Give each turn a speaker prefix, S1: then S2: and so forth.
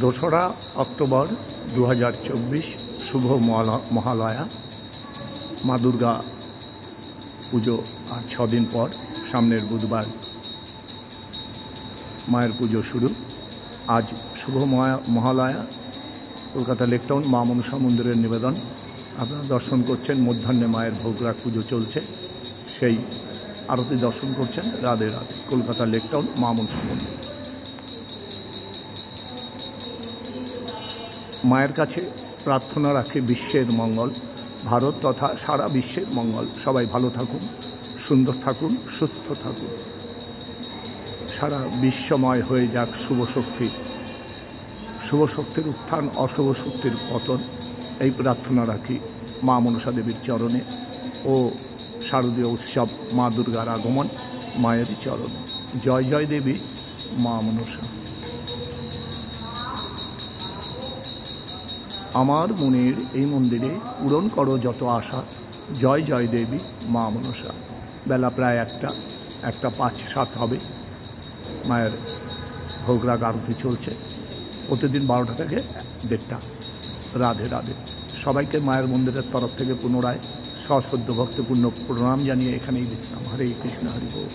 S1: 2রা October 2024 শুভ মহালয়া। মা দুর্গা পুজো আর 6 দিন পর সামনের বুধবার মায়ের পুজো শুরু। আজ শুভ মহালয়া। কলকাতা লেকটাউন মা মনসা মন্দিরের নিবেদন আপনারা দর্শন করছেন। মধ্যাহ্নে মায়ের ভোগরাগ পুজো চলছে, সেই আরতি দর্শন করছেন। রাধে রাধে। কলকাতা লেকটাউন মা মনসা মন্দির। মায়ের কাছে প্রার্থনা রাখে বিশ্বের মঙ্গল, ভারত তথা সারা বিশ্বের মঙ্গল। সবাই ভালো থাকুন, সুন্দর থাকুন, সুস্থ থাকুন। সারা বিশ্বময় হয়ে যাক শুভ শক্তির উত্থান, অশুভ শক্তির পতন। এই প্রার্থনা রাখি মা মনসা দেবীর চরণে ও শারদীয় উৎসব মা দুর্গার আগমন মায়েরই চরণে। জয় জয় দেবী মা মনসা। আমার মনের এই মন্দিরে পূরণ করো যত আশা। জয় জয় দেবী মা মনসা। বেলা প্রায় 1:05-7 হবে। মায়ের ভোগরাগ আরতি চলছে প্রতিদিন 12টা থেকে 1:30। রাধে রাধে। সবাইকে মায়ের মন্দিরের তরফ থেকে পুনরায় সশ্রদ্ধ ভক্তিপূর্ণ প্রণাম জানিয়ে এখানেই বিশ্রাম। হরে কৃষ্ণ, হরি বল।